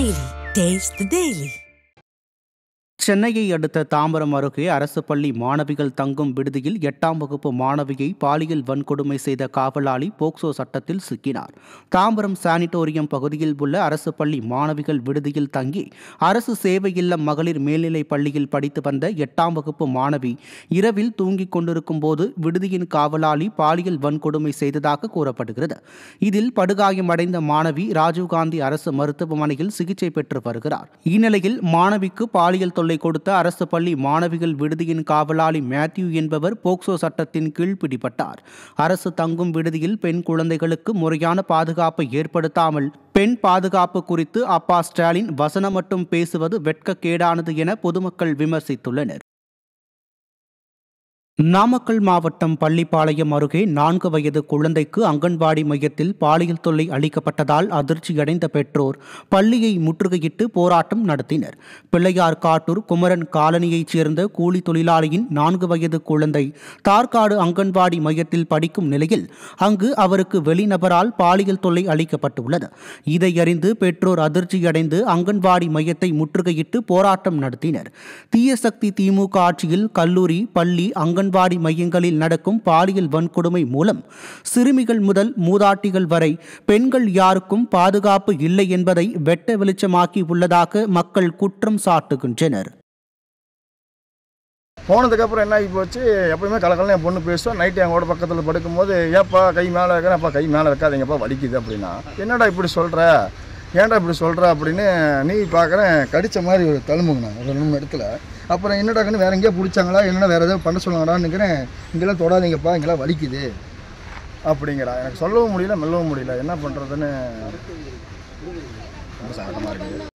Daily. Taste the Daily. சென்னையை அடுத்த தாம்பரம் அருகே அரசு பள்ளி மாணவிகள் தங்கும் விடுதியில் 8ஆம் வகுப்பு மாணவியை பாலியல் வன்கொடுமை செய்த காவலாளி போக்சோ சட்டத்தில் சிக்கினார். தாம்பரம் சானிட்டோரியம் பகுதியில் உள்ள அரசு பள்ளி மாணவிகள் விடுதியில் தங்கி அரசு சேவை இல்லம் மகளிர் மேல்நிலைப் பள்ளியில் படித்து வந்த 8ஆம் வகுப்பு மாணவி இரவில் தூங்கிக் கொண்டிருக்கும் போது விடுதியின் காவலாளி பாலியல் வன்கொடுமை செய்ததாக கூறப்படுகிறது. இதில் படுகாயமடைந்த மாணவி ராஜீவ்காந்தி அரசு மருத்துவமனையில் சிகிச்சை பெற்று வருகிறார். இந்நிலையில் மாணவிக்கு பாலியல் தொல்லை கொடுத்த அரசு பள்ளி மாணவிகள் விடுதியின் காவலாளி மேத்யூ என்பவர் போக்சோ சட்டத்தின் கீழ் பிடிபட்டார். அரசு தங்கும் விடுதியில் பெண் குழந்தைகளுக்கு முறையான பாதுகாப்பை ஏற்படுத்தாமல் பெண் பாதுகாப்பு குறித்து அப்பா ஸ்டாலின் வசனம் மட்டும் பேசுவது வெட்கக்கேடானது என பொதுமக்கள் விமர்சித்துள்ளனர். நாமக்கல் மாவட்டம் பள்ளிப்பாளையம் அருகே 4 வயது குழந்தைக்கு அங்கன்வாடி மையத்தில் பாலியல் தொல்லை அளிக்கப்பட்டதால் அதிர்ச்சியடைந்த பெற்றோர் பள்ளியை முற்றுகையிட்டு போராட்டம் நடத்தினர். பிள்ளையார் காட்டூர் குமரன் காலனியைச் சேர்ந்த கூலி தொழிலாளியின் 4 வயது குழந்தை தார்காடு அங்கன்வாடி மையத்தில் படிக்கும் நிலையில் அங்கு அவருக்கு வெளிநபரால் பாலியல் தொல்லை அளிக்கப்பட்டுள்ளது. இதை அறிந்து பெற்றோர் அதிர்ச்சியடைந்து அங்கன்வாடி மையத்தை முற்றுகையிட்டு போராட்டம் நடத்தினர். தீயசக்தி திமுக ஆட்சியில் கல்லூரி, பள்ளி, அங்கன்வாடி மையங்களில் நடக்கும் பாலியல் வன்கொடுமை மூலம் சிறுமிகள் முதல் மூதாட்டிகள் வரை பெண்கள் யாருக்கும் பாதுகாப்பு இல்லை என்பதை வெட்ட வெளிச்சமாக்கி உள்ளதாக மக்கள் குற்றம் சாட்டுகின்றனர். போனதுக்கப்புறம் என்ன ஆகி போச்சு, எப்பவுமே கலக்கல்லாம் என் பொண்ணு பேசுவோம். நைட்டு எங்களோட பக்கத்தில் படுக்கும்போது ஏப்பா கை மேலே வைக்கிறேன், அப்பா கை மேலே வைக்காதீங்கப்பா வலிக்குது அப்படின்னா, என்னடா இப்படி சொல்கிற, ஏன்டா இப்படி சொல்கிற அப்படின்னு நீ பார்க்குறேன் கடித்த மாதிரி ஒரு தழும்புங்கண்ணா ஒரு 2 இடத்துல. அப்புறம் என்னடாக்குன்னு வேறு எங்கேயா பிடிச்சாங்களா இல்லைன்னா வேறு எதாவது பண்ண சொல்லுவாங்கடான்னுக்கிறேன். இங்கெல்லாம் தொடாதீங்கப்பா இங்கெல்லாம் வலிக்குது அப்படிங்கிறா. எனக்கு சொல்லவும் முடியல மெல்லவும் முடியல, என்ன பண்ணுறதுன்னு ரொம்ப சங்கடமாக இருக்குது.